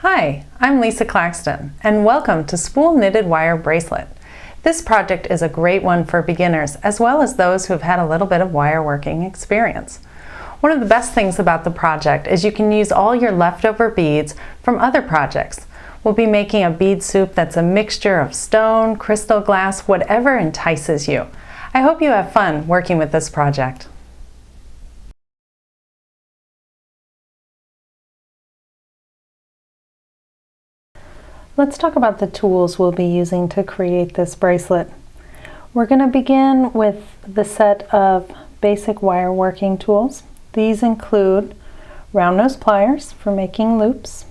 Hi, I'm Lisa Claxton, and welcome to Spool Knitted Wire Bracelet. This project is a great one for beginners as well as those who have had a little bit of wire working experience. One of the best things about the project is you can use all your leftover beads from other projects. We'll be making a bead soup that's a mixture of stone, crystal glass, whatever entices you. I hope you have fun working with this project. Let's talk about the tools we'll be using to create this bracelet. We're going to begin with the set of basic wire working tools. These include round nose pliers for making loops,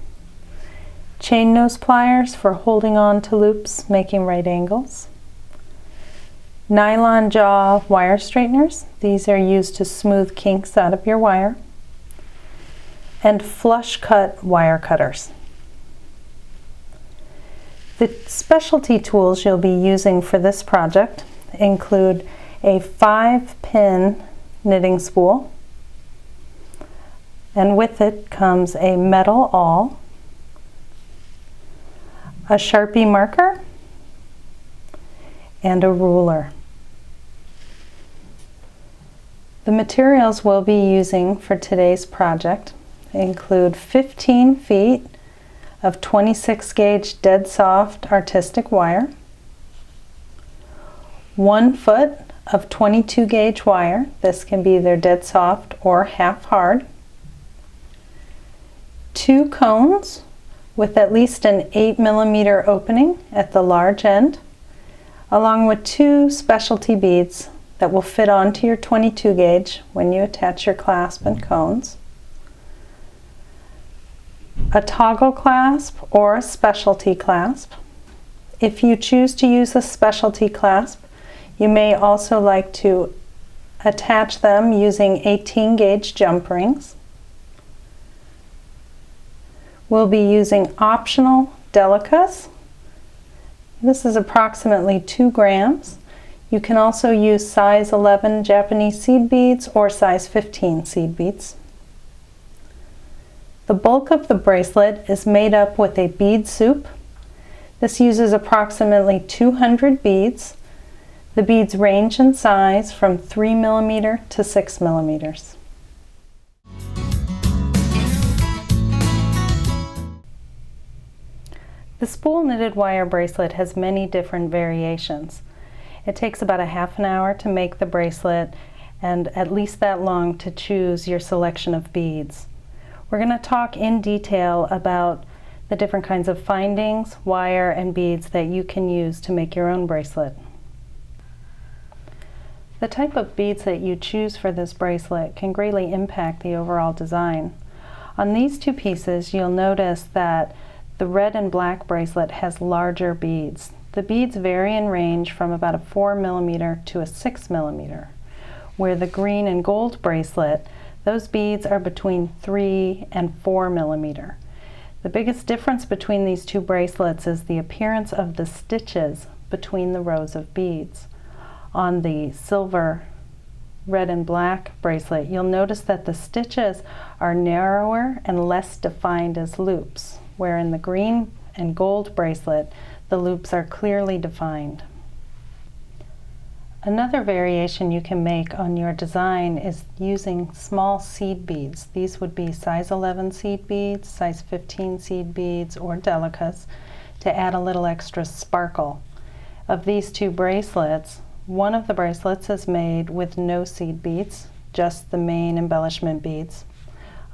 chain nose pliers for holding on to loops, making right angles, nylon jaw wire straighteners. These are used to smooth kinks out of your wire, and flush cut wire cutters. The specialty tools you'll be using for this project include a 5-pin knitting spool, and with it comes a metal awl, a Sharpie marker, and a ruler. The materials we'll be using for today's project include 15 feet of 26 gauge dead soft artistic wire, 1 foot of 22 gauge wire, this can be either dead soft or half hard, 2 cones with at least an 8mm opening at the large end, along with 2 specialty beads that will fit onto your 22 gauge when you attach your clasp and cones, a toggle clasp or a specialty clasp. If you choose to use a specialty clasp, you may also like to attach them using 18 gauge jump rings. We'll be using optional delicas. This is approximately 2 grams. You can also use size 11 Japanese seed beads or size 15 seed beads. The bulk of the bracelet is made up with a bead soup. This uses approximately 200 beads. The beads range in size from 3mm to 6mm. The spool knitted wire bracelet has many different variations. It takes about a half an hour to make the bracelet and at least that long to choose your selection of beads. We're going to talk in detail about the different kinds of findings, wire, and beads that you can use to make your own bracelet. The type of beads that you choose for this bracelet can greatly impact the overall design. On these 2 pieces, you'll notice that the red and black bracelet has larger beads. The beads vary in range from about a 4mm to a 6mm, where the green and gold bracelet, those beads are between 3 and 4mm. The biggest difference between these 2 bracelets is the appearance of the stitches between the rows of beads. On the silver, red, and black bracelet, you'll notice that the stitches are narrower and less defined as loops, where in the green and gold bracelet, the loops are clearly defined. Another variation you can make on your design is using small seed beads. These would be size 11 seed beads, size 15 seed beads, or delicas to add a little extra sparkle. Of these 2 bracelets, one of the bracelets is made with no seed beads, just the main embellishment beads.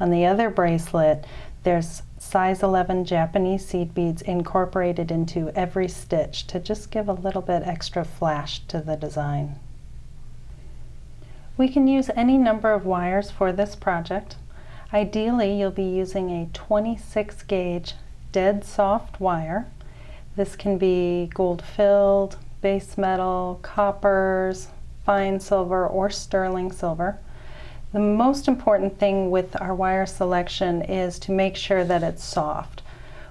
On the other bracelet, there's size 11 Japanese seed beads incorporated into every stitch to just give a little bit extra flash to the design. We can use any number of wires for this project. Ideally, you'll be using a 26 gauge dead soft wire. This can be gold filled, base metal, coppers, fine silver, or sterling silver. The most important thing with our wire selection is to make sure that it's soft.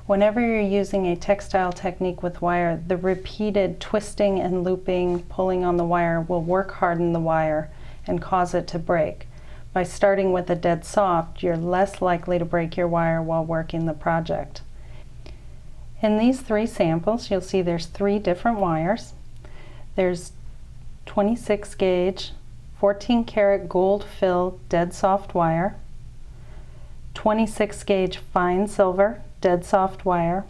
Whenever you're using a textile technique with wire, the repeated twisting and looping, pulling on the wire will work harden the wire and cause it to break. By starting with a dead soft, you're less likely to break your wire while working the project. In these three samples, you'll see there's three different wires. There's 26 gauge, 14 karat gold fill dead soft wire, 26 gauge fine silver dead soft wire,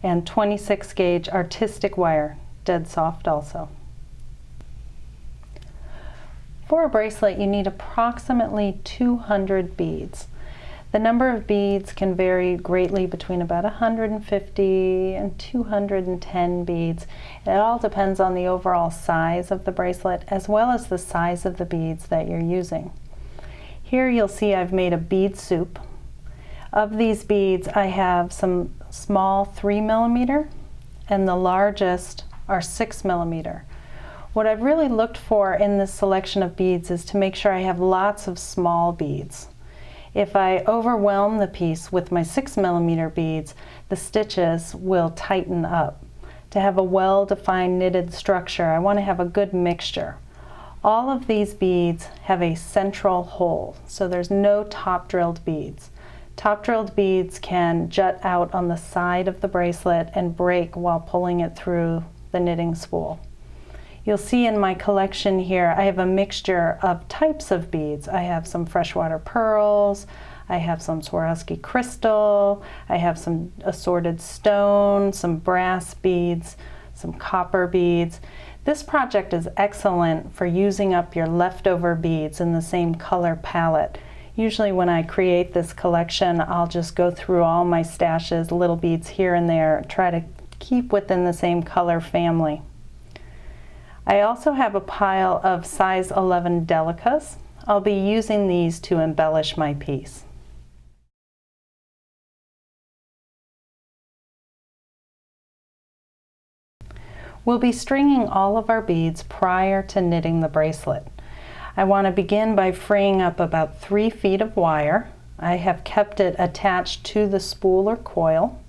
and 26 gauge artistic wire, dead soft also. For a bracelet, you need approximately 200 beads. The number of beads can vary greatly between about 150 and 210 beads. It all depends on the overall size of the bracelet as well as the size of the beads that you're using. Here you'll see I've made a bead soup. Of these beads, I have some small 3mm and the largest are 6mm. What I've really looked for in this selection of beads is to make sure I have lots of small beads. If I overwhelm the piece with my 6mm beads, the stitches will tighten up. To have a well-defined knitted structure, I want to have a good mixture. All of these beads have a central hole, so there's no top drilled beads. Top drilled beads can jut out on the side of the bracelet and break while pulling it through the knitting spool. You'll see in my collection here, I have a mixture of types of beads. I have some freshwater pearls, I have some Swarovski crystal, I have some assorted stone, some brass beads, some copper beads. This project is excellent for using up your leftover beads in the same color palette. Usually when I create this collection, I'll just go through all my stashes, little beads here and there, try to keep within the same color family. I also have a pile of size 11 delicas. I'll be using these to embellish my piece. We'll be stringing all of our beads prior to knitting the bracelet. I want to begin by freeing up about 3 feet of wire. I have kept it attached to the spool or coil,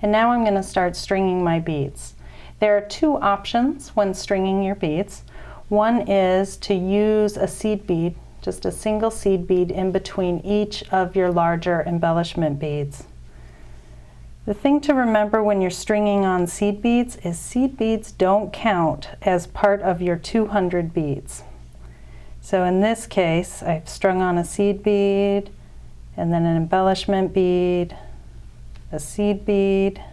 and now I'm going to start stringing my beads. There are two options when stringing your beads. One is to use a seed bead, just a single seed bead in between each of your larger embellishment beads. The thing to remember when you're stringing on seed beads is seed beads don't count as part of your 200 beads. So in this case, I've strung on a seed bead, and then an embellishment bead, a seed bead.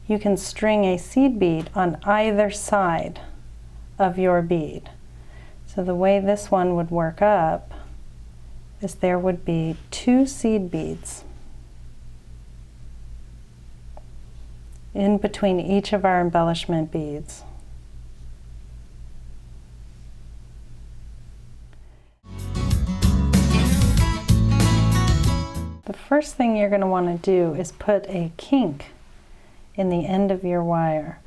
You can string a seed bead on either side of your bead. So the way this one would work up is there would be 2 seed beads in between each of our embellishment beads. The first thing you're going to want to do is put a kink in the end of your wire.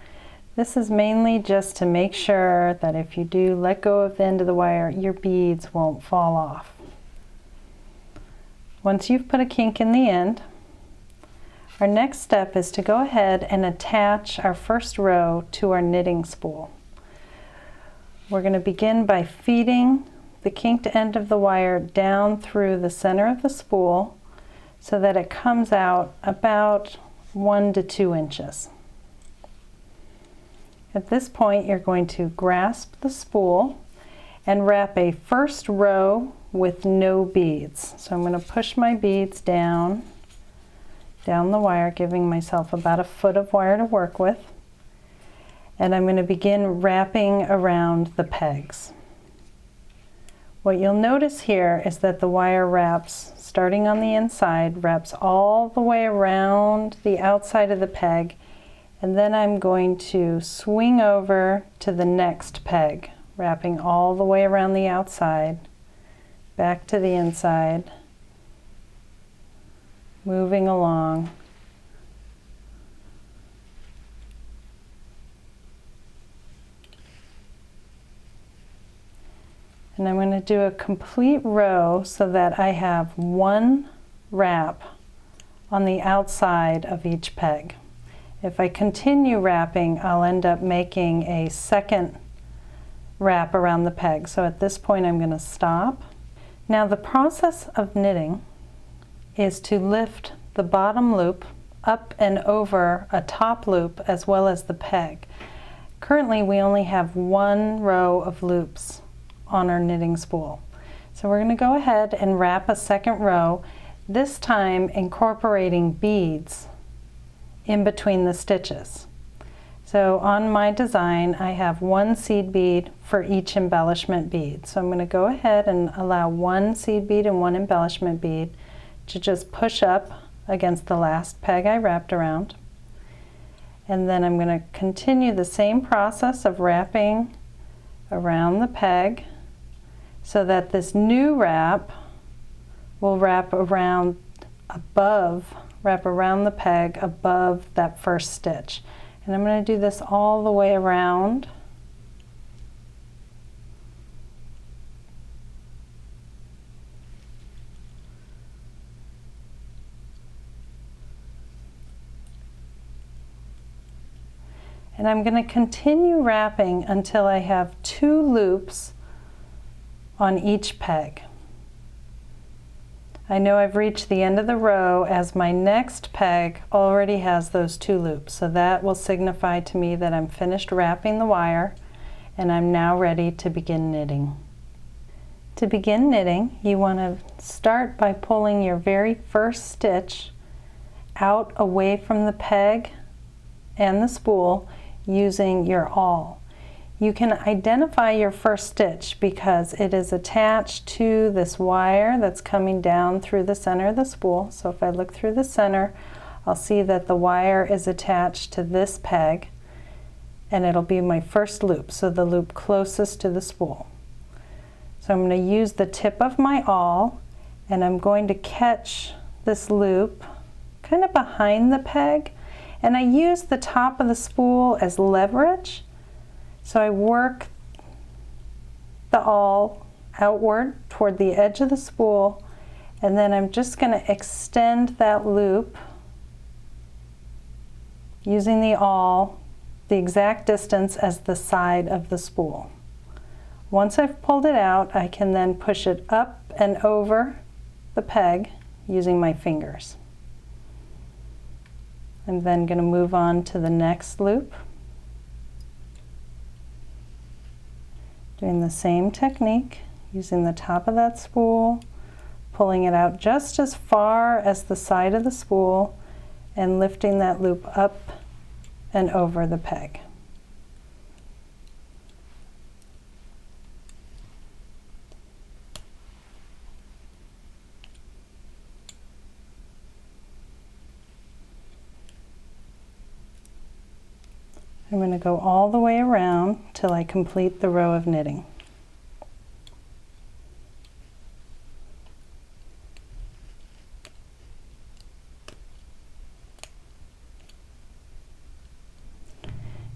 This is mainly just to make sure that if you do let go of the end of the wire, your beads won't fall off. Once you've put a kink in the end, our next step is to go ahead and attach our first row to our knitting spool. We're going to begin by feeding the kinked end of the wire down through the center of the spool so that it comes out about 1 to 2 inches. At this point, you're going to grasp the spool and wrap a first row with no beads. So I'm going to push my beads down the wire, giving myself about a foot of wire to work with. And I'm going to begin wrapping around the pegs. What you'll notice here is that the wire wraps, starting on the inside, wraps all the way around the outside of the peg, and then I'm going to swing over to the next peg, wrapping all the way around the outside, back to the inside, moving along. And I'm going to do a complete row so that I have 1 wrap on the outside of each peg. If I continue wrapping, I'll end up making a second wrap around the peg. So at this point I'm going to stop. Now the process of knitting is to lift the bottom loop up and over a top loop as well as the peg. Currently we only have one row of loops on our knitting spool. So we're going to go ahead and wrap a second row, this time incorporating beads in between the stitches. So on my design I have one seed bead for each embellishment bead. So I'm going to go ahead and allow one seed bead and one embellishment bead to just push up against the last peg I wrapped around. And then I'm going to continue the same process of wrapping around the peg so that this new wrap will wrap around the peg above that first stitch. And I'm going to do this all the way around. And I'm going to continue wrapping until I have 2 loops on each peg. I know I've reached the end of the row as my next peg already has those 2 loops. So that will signify to me that I'm finished wrapping the wire and I'm now ready to begin knitting. To begin knitting, you want to start by pulling your very first stitch out away from the peg and the spool using your awl. You can identify your first stitch because it is attached to this wire that's coming down through the center of the spool. So if I look through the center, I'll see that the wire is attached to this peg and it'll be my first loop, so the loop closest to the spool. So I'm going to use the tip of my awl and I'm going to catch this loop kind of behind the peg, and I use the top of the spool as leverage. So I work the awl outward toward the edge of the spool, and then I'm just going to extend that loop using the awl the exact distance as the side of the spool. Once I've pulled it out, I can then push it up and over the peg using my fingers. I'm then going to move on to the next loop, doing the same technique, using the top of that spool, pulling it out just as far as the side of the spool, and lifting that loop up and over the peg. I'm going to go all the way around till I complete the row of knitting.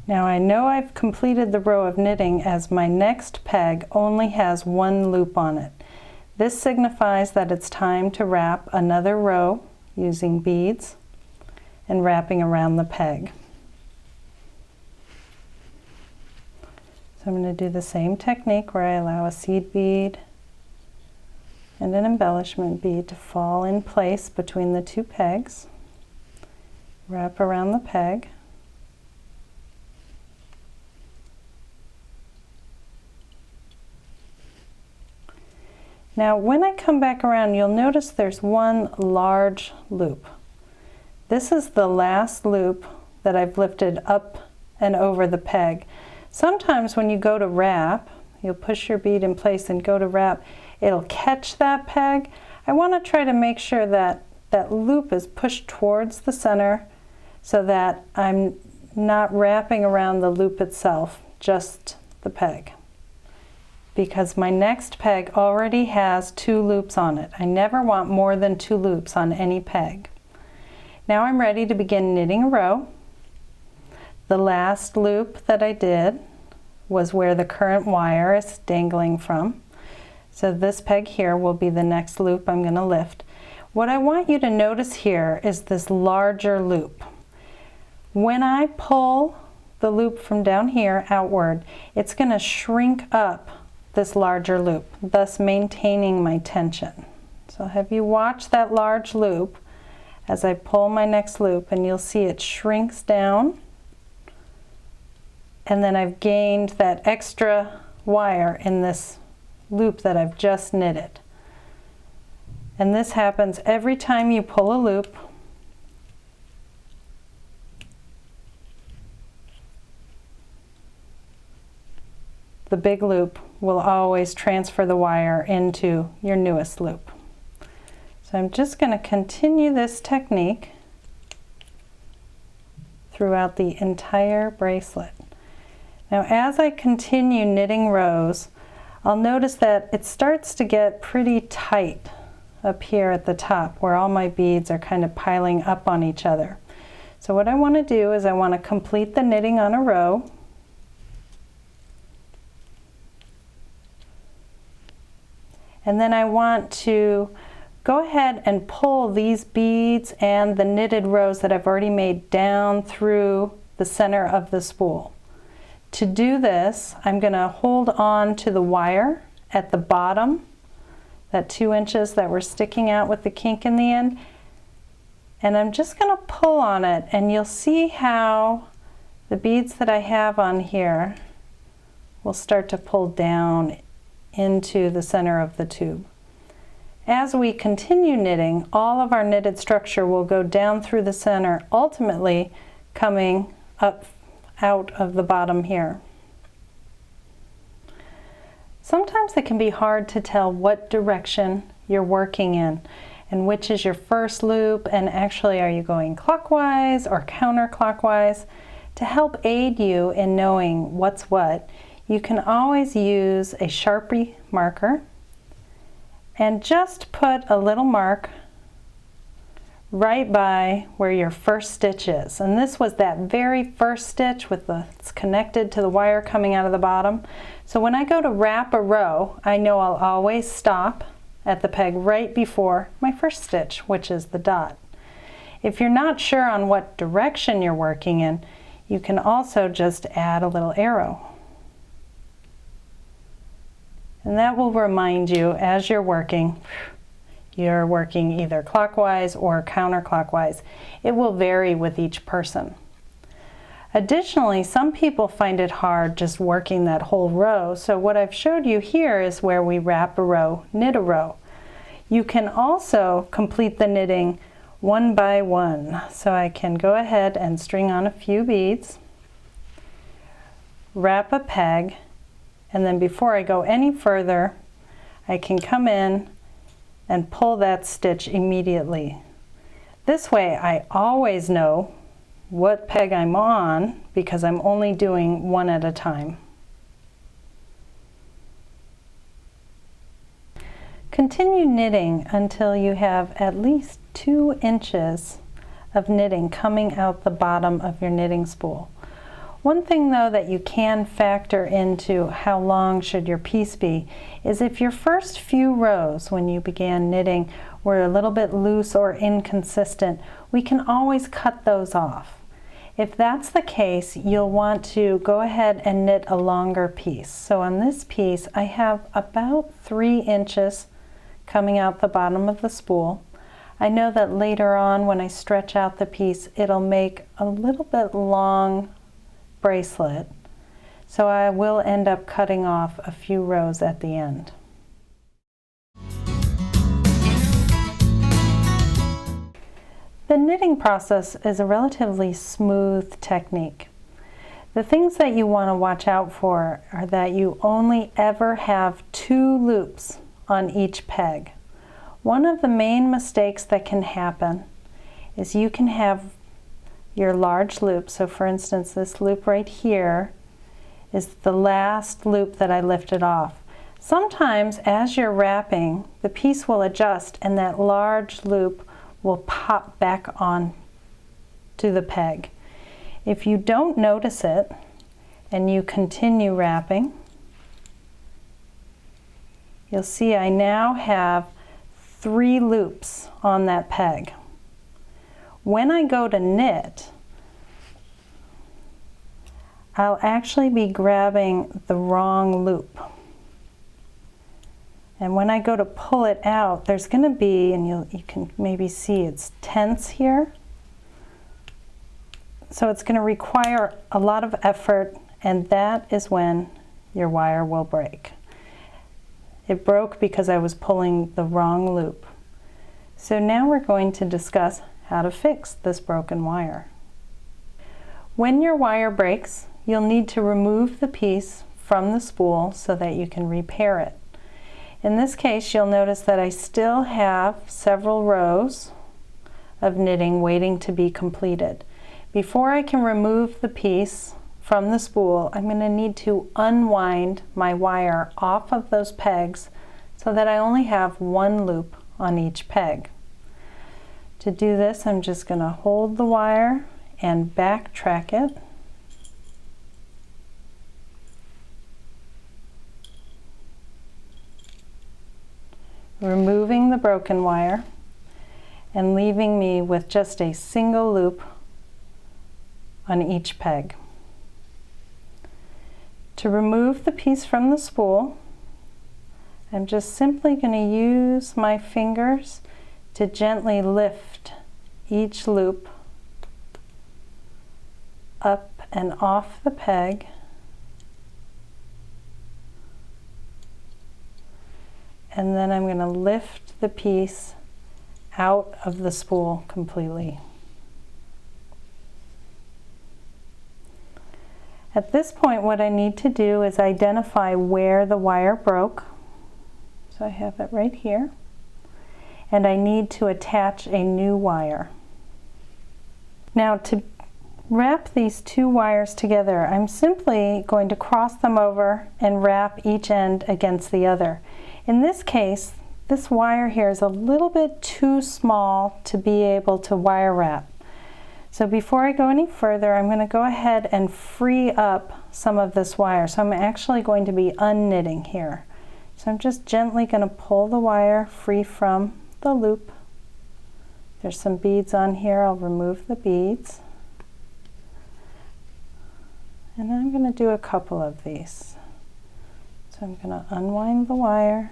Now I know I've completed the row of knitting as my next peg only has one loop on it. This signifies that it's time to wrap another row using beads and wrapping around the peg. So I'm going to do the same technique where I allow a seed bead and an embellishment bead to fall in place between the 2 pegs. Wrap around the peg. Now when I come back around, you'll notice there's one large loop. This is the last loop that I've lifted up and over the peg. Sometimes when you go to wrap, you'll push your bead in place and go to wrap, it'll catch that peg. I want to try to make sure that that loop is pushed towards the center so that I'm not wrapping around the loop itself, just the peg. Because my next peg already has 2 loops on it. I never want more than 2 loops on any peg. Now I'm ready to begin knitting a row. The last loop that I did was where the current wire is dangling from. So this peg here will be the next loop I'm going to lift. What I want you to notice here is this larger loop. When I pull the loop from down here outward, it's going to shrink up this larger loop, thus maintaining my tension. So I'll have you watch that large loop as I pull my next loop, and you'll see it shrinks down, and then I've gained that extra wire in this loop that I've just knitted. And this happens every time you pull a loop. The big loop will always transfer the wire into your newest loop. So I'm just going to continue this technique throughout the entire bracelet. Now as I continue knitting rows, I'll notice that it starts to get pretty tight up here at the top where all my beads are kind of piling up on each other. So what I want to do is I want to complete the knitting on a row. And then I want to go ahead and pull these beads and the knitted rows that I've already made down through the center of the spool. To do this, I'm going to hold on to the wire at the bottom, that 2 inches that were sticking out with the kink in the end, and I'm just going to pull on it, and you'll see how the beads that I have on here will start to pull down into the center of the tube. As we continue knitting, all of our knitted structure will go down through the center, ultimately coming up out of the bottom here. Sometimes it can be hard to tell what direction you're working in and which is your first loop, and actually are you going clockwise or counterclockwise. To help aid you in knowing what's what, you can always use a Sharpie marker and just put a little mark right by where your first stitch is. And this was that very first stitch with it's connected to the wire coming out of the bottom. So when I go to wrap a row, I know I'll always stop at the peg right before my first stitch, which is the dot. If you're not sure on what direction you're working in, you can also just add a little arrow. And that will remind you as you're working either clockwise or counterclockwise. It will vary with each person. Additionally, some people find it hard just working that whole row, so what I've showed you here is where we wrap a row, knit a row. You can also complete the knitting one by one. So I can go ahead and string on a few beads, wrap a peg, and then before I go any further, I can come in and pull that stitch immediately. This way I always know what peg I'm on because I'm only doing one at a time. Continue knitting until you have at least 2 inches of knitting coming out the bottom of your knitting spool. One thing though that you can factor into how long should your piece be is if your first few rows when you began knitting were a little bit loose or inconsistent, we can always cut those off. If that's the case, you'll want to go ahead and knit a longer piece. So on this piece, I have about 3 inches coming out the bottom of the spool. I know that later on when I stretch out the piece, it'll make a little bit long bracelet, so I will end up cutting off a few rows at the end. The knitting process is a relatively smooth technique. The things that you want to watch out for are that you only ever have 2 loops on each peg. One of the main mistakes that can happen is you can have your large loop. So for instance, this loop right here is the last loop that I lifted off. Sometimes as you're wrapping, the piece will adjust and that large loop will pop back on to the peg. If you don't notice it and you continue wrapping, you'll see I now have 3 loops on that peg. When I go to knit, I'll actually be grabbing the wrong loop. And when I go to pull it out, there's going to be, and you can maybe see it's tense here. So it's going to require a lot of effort, and that is when your wire will break. It broke because I was pulling the wrong loop. So now we're going to discuss how to fix this broken wire. When your wire breaks, you'll need to remove the piece from the spool so that you can repair it. In this case, you'll notice that I still have several rows of knitting waiting to be completed. Before I can remove the piece from the spool, I'm going to need to unwind my wire off of those pegs so that I only have one loop on each peg. To do this, I'm just going to hold the wire and backtrack it. Removing the broken wire and leaving me with just a single loop on each peg. To remove the piece from the spool, I'm just simply going to use my fingers to gently lift each loop up and off the peg, and then I'm going to lift the piece out of the spool completely. At this point, what I need to do is identify where the wire broke. So I have it right here. And I need to attach a new wire. Now, to wrap these two wires together, I'm simply going to cross them over and wrap each end against the other. In this case, this wire here is a little bit too small to be able to wire wrap. So before I go any further, I'm going to go ahead and free up some of this wire. So I'm actually going to be unknitting here. So I'm just gently going to pull the wire free from the loop. There's some beads on here. I'll remove the beads. And I'm going to do a couple of these. So I'm going to unwind the wire,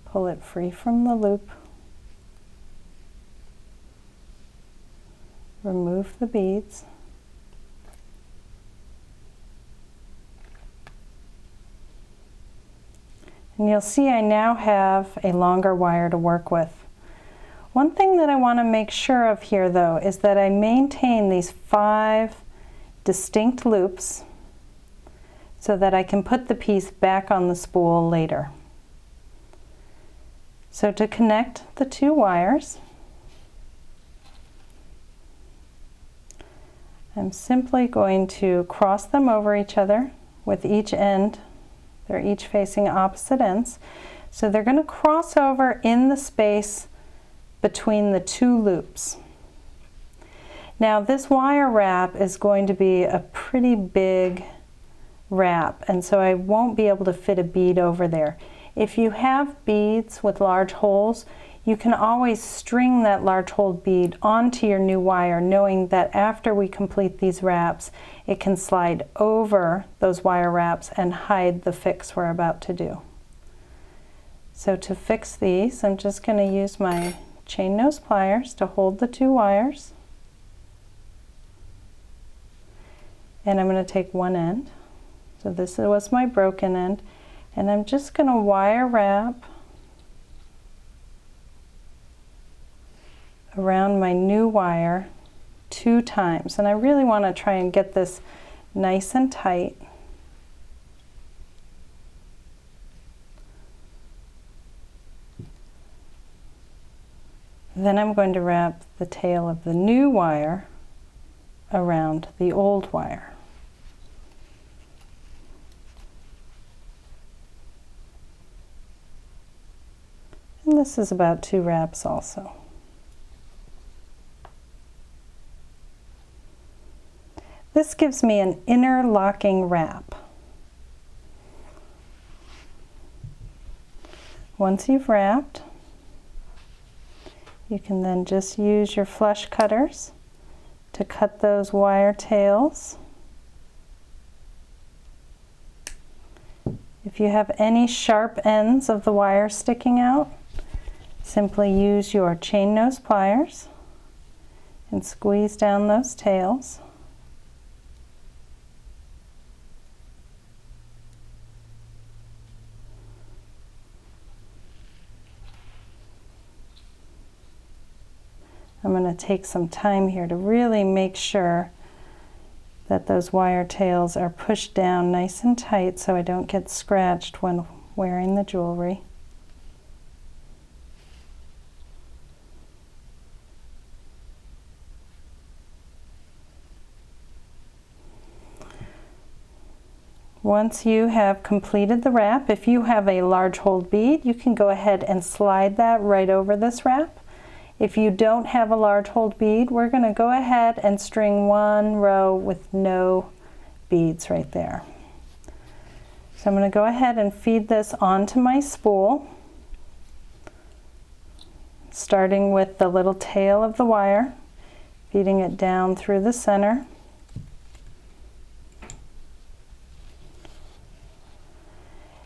pull it free from the loop, remove the beads, and you'll see I now have a longer wire to work with. One thing that I want to make sure of here, though, is that I maintain these 5 distinct loops so that I can put the piece back on the spool later. So to connect the two wires, I'm simply going to cross them over each other with each end. They're each facing opposite ends. So they're going to cross over in the space between the two loops. Now this wire wrap is going to be a pretty big wrap, and so I won't be able to fit a bead over there. If you have beads with large holes, you can always string that large hole bead onto your new wire, knowing that after we complete these wraps, it can slide over those wire wraps and hide the fix we're about to do. So to fix these, I'm just going to use my chain nose pliers to hold the two wires. And I'm going to take one end. So this was my broken end. And I'm just going to wire wrap around my new wire 2 times. And I really want to try and get this nice and tight. Then I'm going to wrap the tail of the new wire around the old wire. And this is about 2 wraps also. This gives me an interlocking wrap. Once you've wrapped, you can then just use your flush cutters to cut those wire tails If you have any sharp ends of the wire sticking out, simply use your chain nose pliers and squeeze down those tails. I'm going to take some time here to really make sure that those wire tails are pushed down nice and tight so I don't get scratched when wearing the jewelry. Once you have completed the wrap, if you have a large hold bead, you can go ahead and slide that right over this wrap. If you don't have a large hold bead, we're going to go ahead and string one row with no beads right there. So I'm going to go ahead and feed this onto my spool, starting with the little tail of the wire, feeding it down through the center.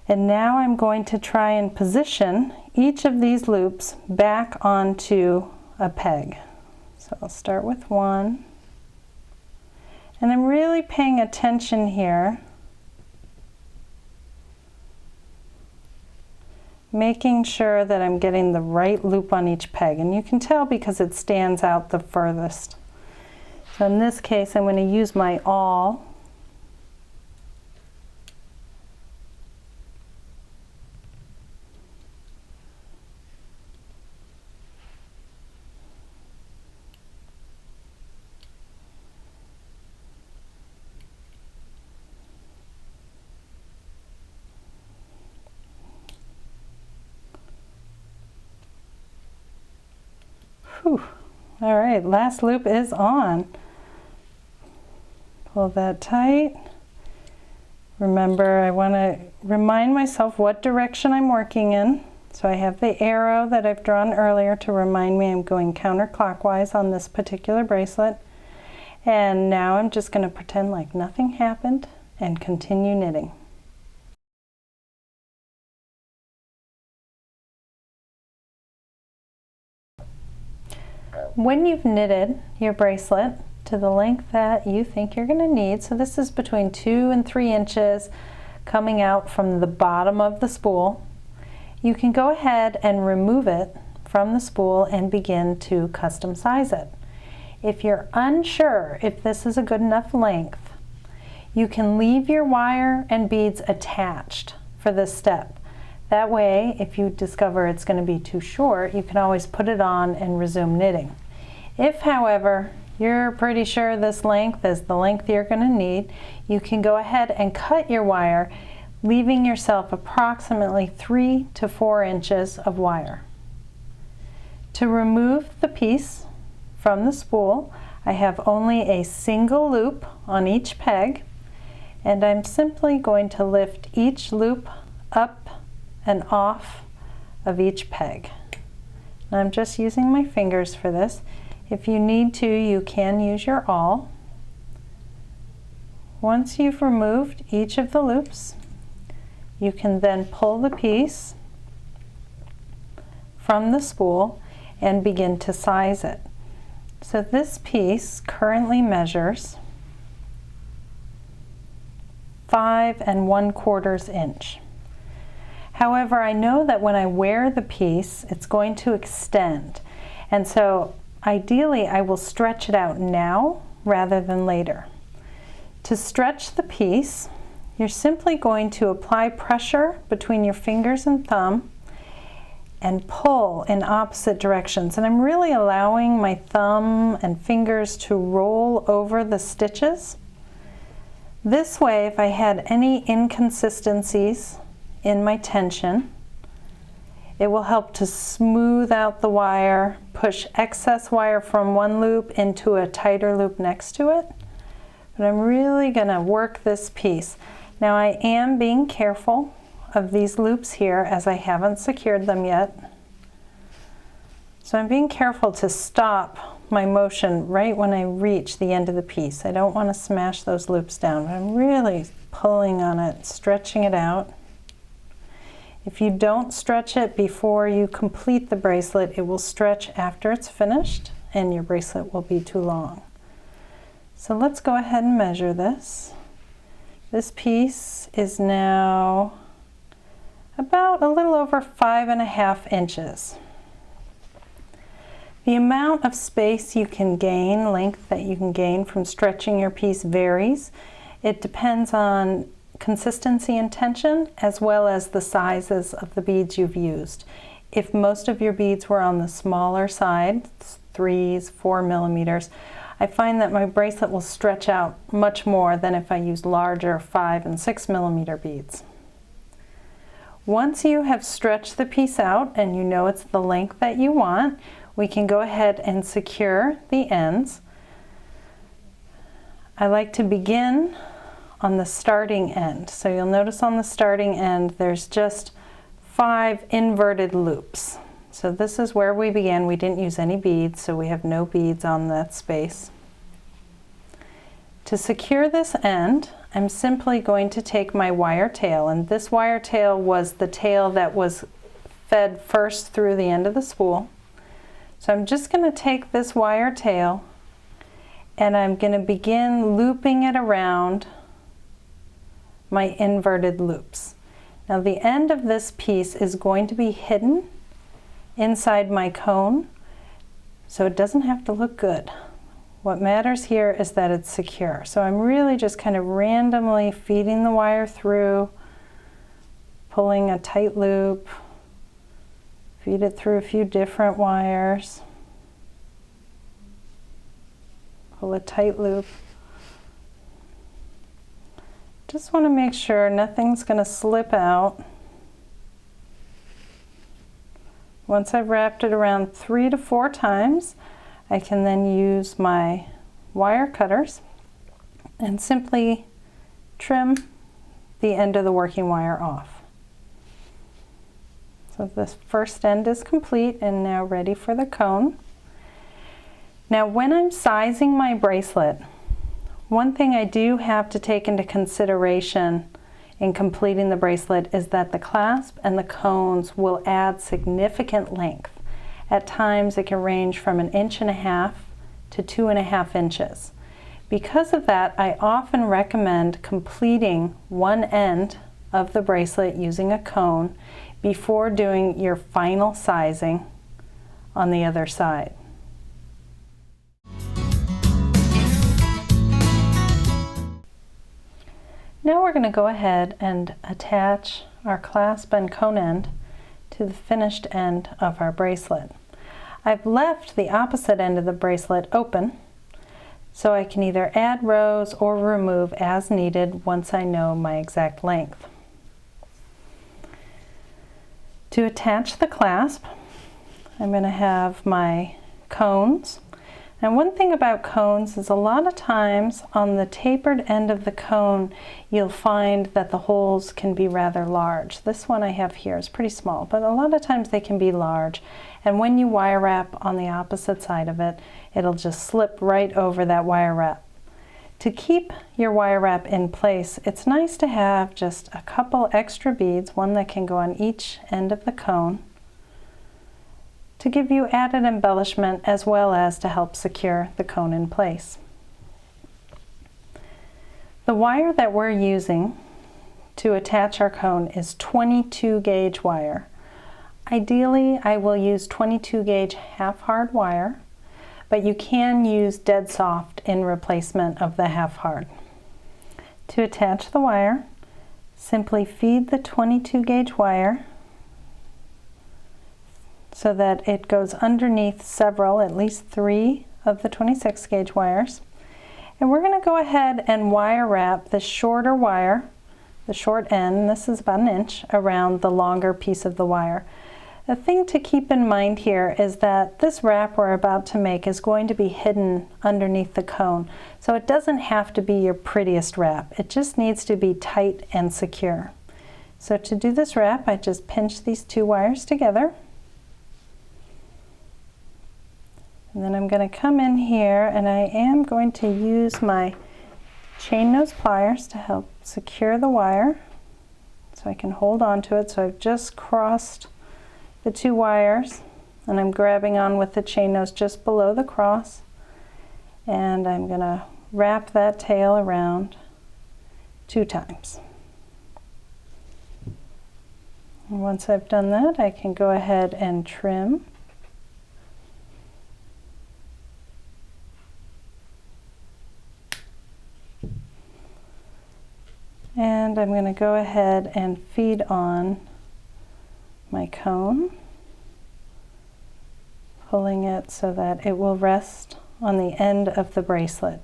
And now I'm going to try and position each of these loops back onto a peg. So I'll start with one. And I'm really paying attention here, making sure that I'm getting the right loop on each peg. And you can tell because it stands out the furthest. So in this case, I'm going to use my awl. Whew. All right, last loop is on. Pull that tight. Remember, I want to remind myself what direction I'm working in. So I have the arrow that I've drawn earlier to remind me I'm going counterclockwise on this particular bracelet. And now I'm just going to pretend like nothing happened and continue knitting. When you've knitted your bracelet to the length that you think you're going to need, so this is between 2 and 3 inches coming out from the bottom of the spool, you can go ahead and remove it from the spool and begin to custom size it. If you're unsure if this is a good enough length, you can leave your wire and beads attached for this step. That way, if you discover it's going to be too short, you can always put it on and resume knitting. If, however, you're pretty sure this length is the length you're going to need, you can go ahead and cut your wire, leaving yourself approximately 3 to 4 inches of wire. To remove the piece from the spool, I have only a single loop on each peg, and I'm simply going to lift each loop up and off of each peg. And I'm just using my fingers for this. If you need to, you can use your awl. Once you've removed each of the loops, you can then pull the piece from the spool and begin to size it. So this piece currently measures 5 1/4 inch. However, I know that when I wear the piece, it's going to extend. And so ideally, I will stretch it out now rather than later. To stretch the piece, you're simply going to apply pressure between your fingers and thumb and pull in opposite directions. And I'm really allowing my thumb and fingers to roll over the stitches. This way, if I had any inconsistencies in my tension, it will help to smooth out the wire, push excess wire from one loop into a tighter loop next to it. But I'm really going to work this piece. Now I am being careful of these loops here as I haven't secured them yet. So I'm being careful to stop my motion right when I reach the end of the piece. I don't want to smash those loops down, but I'm really pulling on it, stretching it out. If you don't stretch it before you complete the bracelet, it will stretch after it's finished and your bracelet will be too long. So let's go ahead and measure this. This piece is now about a little over 5.5 inches. The amount of space you can gain, length that you can gain from stretching your piece varies. It depends on consistency and tension, as well as the sizes of the beads you've used. If most of your beads were on the smaller side, 3s, 4 millimeters, I find that my bracelet will stretch out much more than if I use larger 5 and 6 millimeter beads. Once you have stretched the piece out and you know it's the length that you want, we can go ahead and secure the ends. I like to begin on the starting end. So you'll notice on the starting end there's just 5 inverted loops. So this is where we began. We didn't use any beads, so we have no beads on that space. To secure this end, I'm simply going to take my wire tail, and this wire tail was the tail that was fed first through the end of the spool. So I'm just going to take this wire tail and I'm going to begin looping it around my inverted loops. Now the end of this piece is going to be hidden inside my cone, so it doesn't have to look good. What matters here is that it's secure. So I'm really just kind of randomly feeding the wire through, pulling a tight loop, feed it through a few different wires, pull a tight loop. Just want to make sure nothing's going to slip out. Once I've wrapped it around 3 to 4 times, I can then use my wire cutters and simply trim the end of the working wire off. So this first end is complete and now ready for the cone. Now when I'm sizing my bracelet, one thing I do have to take into consideration in completing the bracelet is that the clasp and the cones will add significant length. At times it can range from 1.5 inches to 2.5 inches. Because of that, I often recommend completing one end of the bracelet using a cone before doing your final sizing on the other side. Now we're going to go ahead and attach our clasp and cone end to the finished end of our bracelet. I've left the opposite end of the bracelet open, so I can either add rows or remove as needed once I know my exact length. To attach the clasp, I'm going to have my cones. Now one thing about cones is a lot of times on the tapered end of the cone you'll find that the holes can be rather large. This one I have here is pretty small, but a lot of times they can be large, and when you wire wrap on the opposite side of it, it'll just slip right over that wire wrap. To keep your wire wrap in place, it's nice to have just a couple extra beads, one that can go on each end of the cone, to give you added embellishment as well as to help secure the cone in place. The wire that we're using to attach our cone is 22 gauge wire. Ideally, I will use 22 gauge half hard wire, but you can use dead soft in replacement of the half hard. To attach the wire, simply feed the 22 gauge wire so that it goes underneath several, at least 3 of the 26 gauge wires. And we're going to go ahead and wire wrap the shorter wire, the short end, this is about 1 inch, around the longer piece of the wire. The thing to keep in mind here is that this wrap we're about to make is going to be hidden underneath the cone. So it doesn't have to be your prettiest wrap. It just needs to be tight and secure. So to do this wrap, I just pinch these 2 wires together. And then I'm going to come in here and I am going to use my chain nose pliers to help secure the wire. So so I can hold on to it. So I've just crossed the 2 wires, and I'm grabbing on with the chain nose just below the cross, and I'm going to wrap that tail around 2 times. And once I've done that, I can go ahead and trim. And I'm going to go ahead and feed on my cone, pulling it so that it will rest on the end of the bracelet.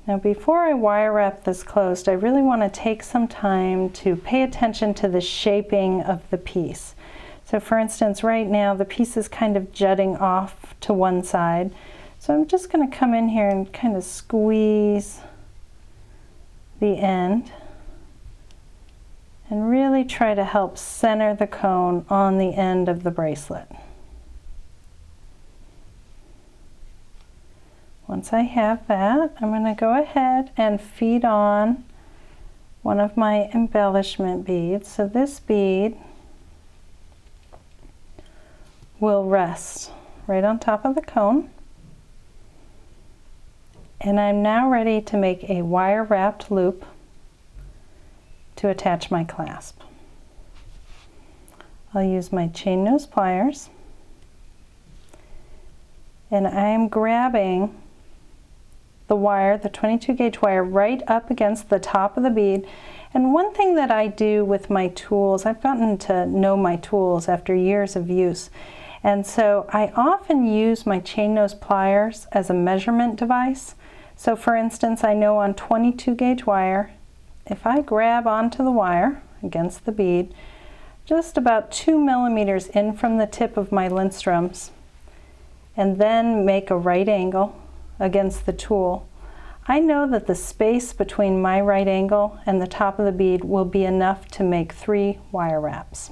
Now before I wire wrap this closed, I really want to take some time to pay attention to the shaping of the piece. So for instance, right now the piece is kind of jutting off to one side. So I'm just going to come in here and kind of squeeze the end and really try to help center the cone on the end of the bracelet. Once I have that, I'm going to go ahead and feed on one of my embellishment beads. So this bead will rest right on top of the cone. And I'm now ready to make a wire wrapped loop to attach my clasp. I'll use my chain nose pliers, and I'm grabbing the wire, the 22 gauge wire, right up against the top of the bead. And one thing that I do with my tools, I've gotten to know my tools after years of use, and so I often use my chain nose pliers as a measurement device. So for instance, I know on 22 gauge wire, if I grab onto the wire against the bead, just about 2 millimeters in from the tip of my linstrums, and then make a right angle against the tool, I know that the space between my right angle and the top of the bead will be enough to make 3 wire wraps.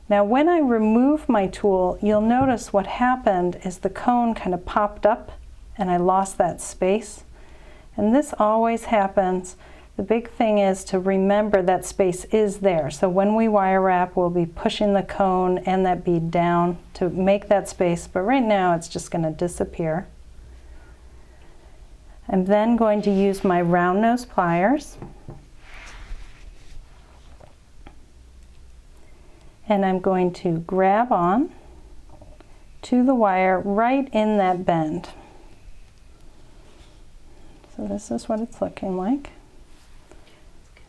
Now when I remove my tool, you'll notice what happened is the cone kind of popped up and I lost that space. And this always happens. The big thing is to remember that space is there. So when we wire wrap, we'll be pushing the cone and that bead down to make that space, but right now it's just going to disappear. I'm then going to use my round nose pliers, and I'm going to grab on to the wire right in that bend. So this is what it's looking like,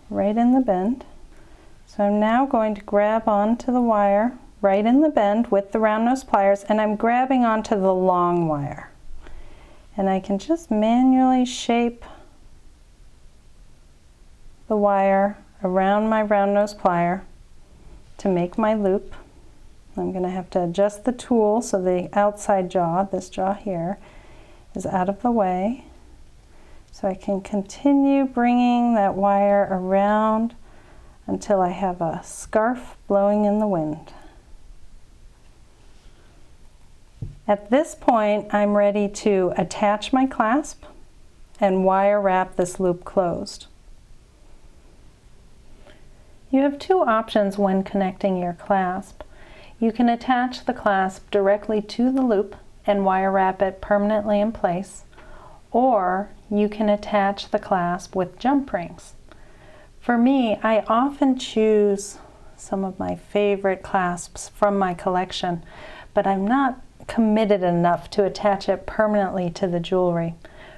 right in the bend. So I'm now going to grab onto the wire right in the bend with the round nose pliers, and I'm grabbing onto the long wire. And I can just manually shape the wire around my round nose plier to make my loop. I'm going to have to adjust the tool so the outside jaw, this jaw here, is out of the way. So I can continue bringing that wire around until I have a scarf blowing in the wind. At this point, I'm ready to attach my clasp and wire wrap this loop closed. You have 2 options when connecting your clasp. You can attach the clasp directly to the loop and wire wrap it permanently in place, or you can attach the clasp with jump rings. For me, I often choose some of my favorite clasps from my collection, but I'm not committed enough to attach it permanently to the jewelry.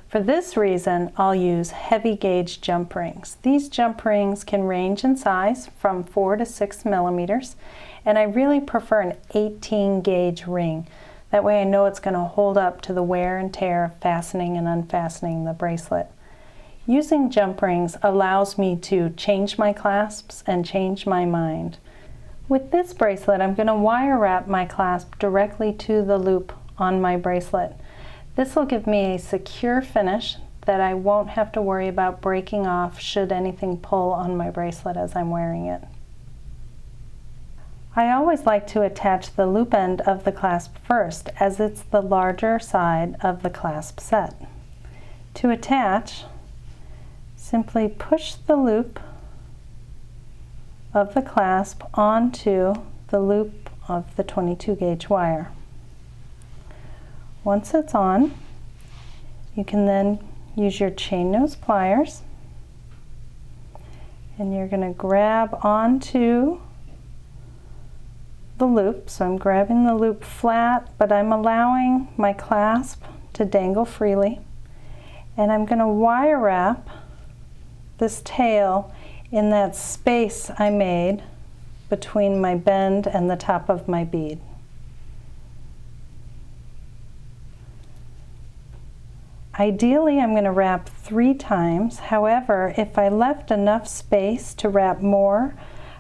For this reason, I'll use heavy gauge jump rings. These jump rings can range in size from 4 to 6 millimeters, and I really prefer an 18 gauge ring. That way I know it's going to hold up to the wear and tear of fastening and unfastening the bracelet. Using jump rings allows me to change my clasps and change my mind. With this bracelet, I'm going to wire wrap my clasp directly to the loop on my bracelet. This will give me a secure finish that I won't have to worry about breaking off should anything pull on my bracelet as I'm wearing it. I always like to attach the loop end of the clasp first, as it's the larger side of the clasp set. To attach, simply push the loop of the clasp onto the loop of the 22 gauge wire. Once it's on, you can then use your chain nose pliers, and you're going to grab onto the loop. So I'm grabbing the loop flat, but I'm allowing my clasp to dangle freely, and I'm going to wire wrap this tail in that space I made between my bend and the top of my bead. Ideally, I'm going to wrap 3 times. However, if I left enough space to wrap more,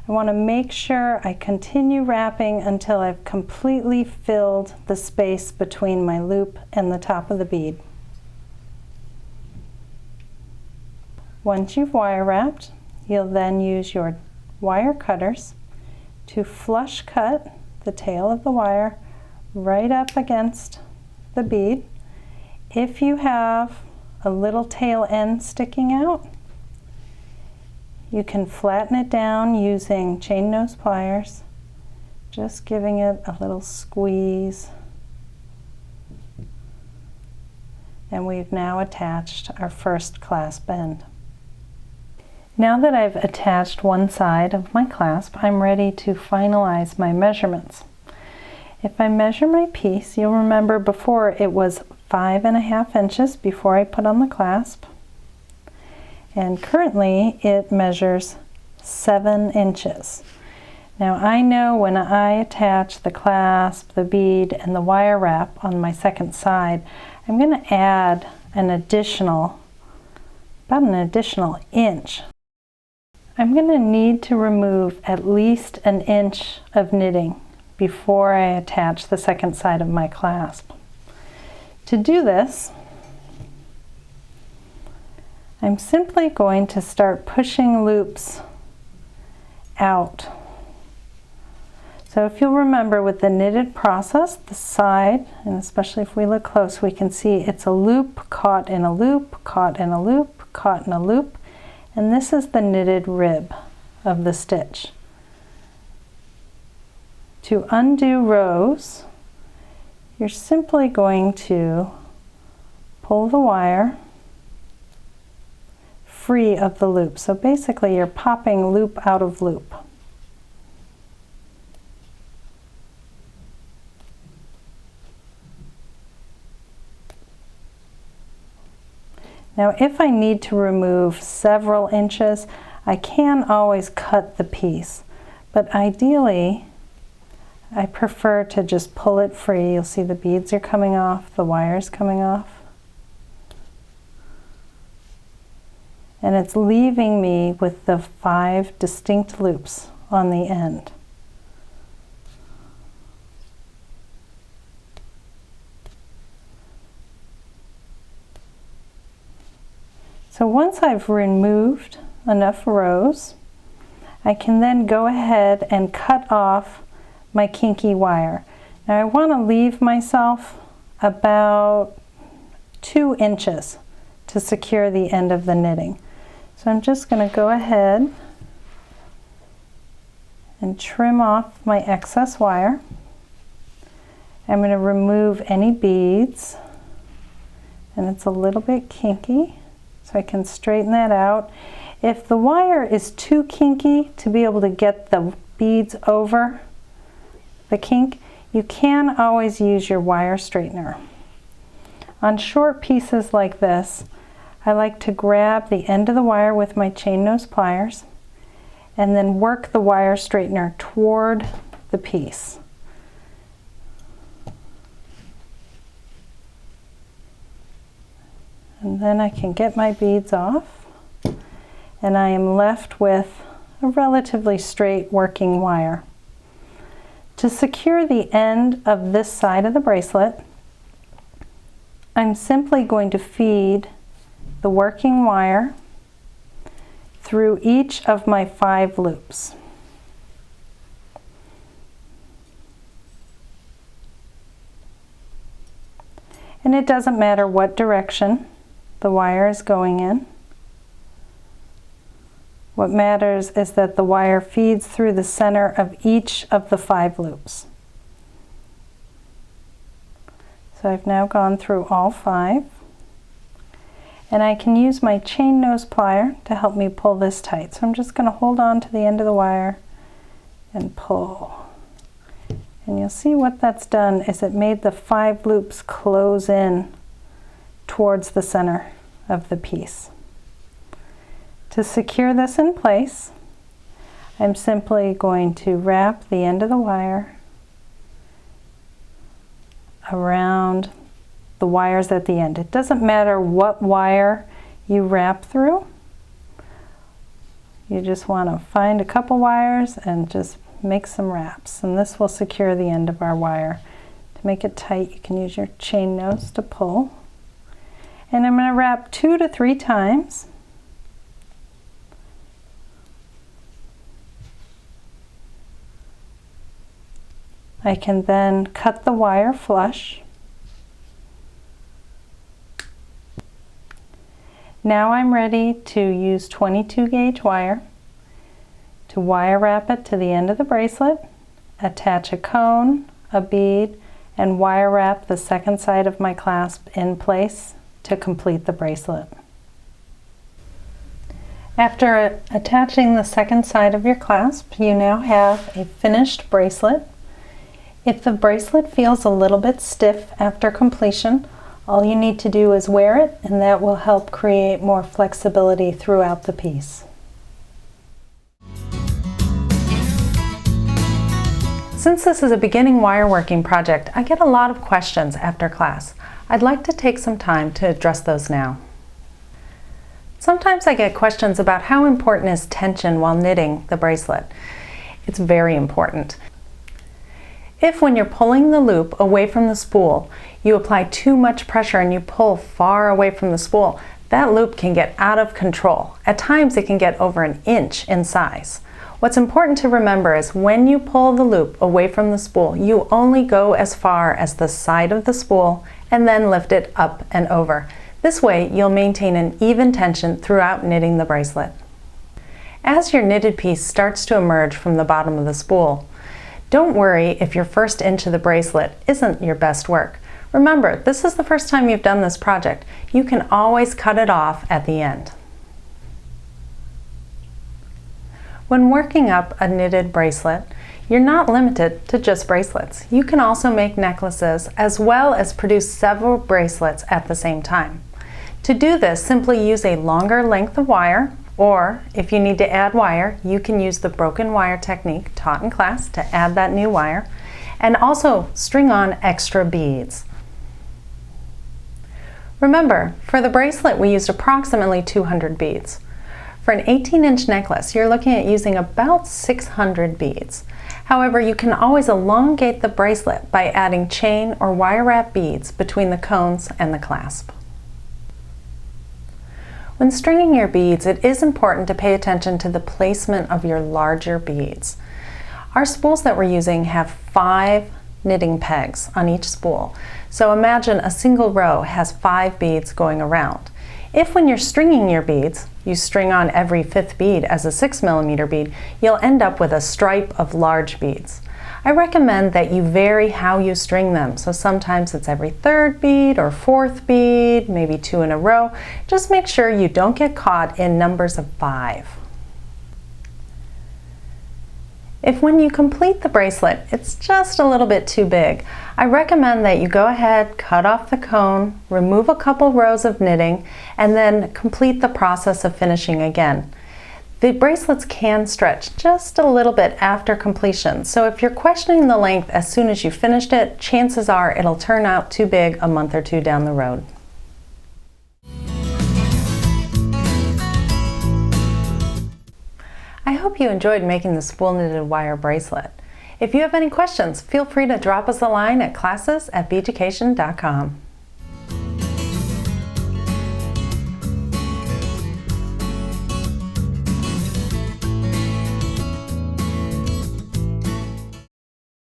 I want to make sure I continue wrapping until I've completely filled the space between my loop and the top of the bead. Once you've wire wrapped, you'll then use your wire cutters to flush cut the tail of the wire right up against the bead. If you have a little tail end sticking out, you can flatten it down using chain nose pliers, just giving it a little squeeze. And we've now attached our first clasp end. Now that I've attached one side of my clasp, I'm ready to finalize my measurements. If I measure my piece, you'll remember before it was 5.5 inches before I put on the clasp, and currently it measures 7 inches. Now I know when I attach the clasp, the bead, and the wire wrap on my second side, I'm going to add about an additional inch. I'm going to need to remove at least an inch of knitting before I attach the second side of my clasp. To do this, I'm simply going to start pushing loops out. So if you'll remember with the knitted process, the side, and especially if we look close, we can see it's a loop, caught in a loop, caught in a loop, caught in a loop, and this is the knitted rib of the stitch. To undo rows, you're simply going to pull the wire free of the loop. So basically you're popping loop out of loop. Now if I need to remove several inches, I can always cut the piece, but ideally I prefer to just pull it free. You'll see the beads are coming off, the wire's coming off. And it's leaving me with the 5 distinct loops on the end. So once I've removed enough rows, I can then go ahead and cut off my kinky wire. Now I want to leave myself about 2 inches to secure the end of the knitting. So I'm just going to go ahead and trim off my excess wire. I'm going to remove any beads, and it's a little bit kinky, so I can straighten that out. If the wire is too kinky to be able to get the beads over the kink, you can always use your wire straightener. On short pieces like this, I like to grab the end of the wire with my chain nose pliers and then work the wire straightener toward the piece. And then I can get my beads off, and I am left with a relatively straight working wire. To secure the end of this side of the bracelet, I'm simply going to feed the working wire through each of my 5 loops. And it doesn't matter what direction the wire is going in. What matters is that the wire feeds through the center of each of the 5 loops. So I've now gone through all 5. And I can use my chain nose plier to help me pull this tight. So I'm just going to hold on to the end of the wire and pull. And you'll see what that's done is it made the 5 loops close in towards the center of the piece. To secure this in place, I'm simply going to wrap the end of the wire around the wires at the end. It doesn't matter what wire you wrap through. You just want to find a couple wires and just make some wraps, and this will secure the end of our wire. To make it tight, you can use your chain nose to pull. And I'm going to wrap 2 to 3 times. I can then cut the wire flush. Now I'm ready to use 22 gauge wire to wire wrap it to the end of the bracelet, attach a cone, a bead, and wire wrap the second side of my clasp in place to complete the bracelet. After attaching the second side of your clasp, you now have a finished bracelet. If the bracelet feels a little bit stiff after completion, all you need to do is wear it, and that will help create more flexibility throughout the piece. Since this is a beginning wire working project, I get a lot of questions after class. I'd like to take some time to address those now. Sometimes I get questions about how important is tension while knitting the bracelet. It's very important. If when you're pulling the loop away from the spool, you apply too much pressure and you pull far away from the spool, that loop can get out of control. At times it can get over an inch in size. What's important to remember is when you pull the loop away from the spool, you only go as far as the side of the spool and then lift it up and over. This way you'll maintain an even tension throughout knitting the bracelet. As your knitted piece starts to emerge from the bottom of the spool, don't worry if your first inch of the bracelet isn't your best work. Remember, this is the first time you've done this project. You can always cut it off at the end. When working up a knitted bracelet, you're not limited to just bracelets. You can also make necklaces as well as produce several bracelets at the same time. To do this, simply use a longer length of wire, or if you need to add wire, you can use the broken wire technique taught in class to add that new wire, and also string on extra beads. Remember, for the bracelet we used approximately 200 beads. For an 18-inch necklace, you're looking at using about 600 beads. However, you can always elongate the bracelet by adding chain or wire wrap beads between the cones and the clasp. When stringing your beads, it is important to pay attention to the placement of your larger beads. Our spools that we're using have 5 knitting pegs on each spool. So imagine a single row has 5 beads going around. If when you're stringing your beads, you string on every 5th bead as a 6mm bead, you'll end up with a stripe of large beads. I recommend that you vary how you string them. So sometimes it's every 3rd bead or 4th bead, maybe 2 in a row. Just make sure you don't get caught in numbers of 5. If when you complete the bracelet, it's just a little bit too big, I recommend that you go ahead, cut off the cone, remove a couple rows of knitting, and then complete the process of finishing again. The bracelets can stretch just a little bit after completion, so if you're questioning the length as soon as you finished it, chances are it'll turn out too big a month or 2 down the road. I hope you enjoyed making the spool knitted wire bracelet. If you have any questions, feel free to drop us a line at classes@beaducation.com.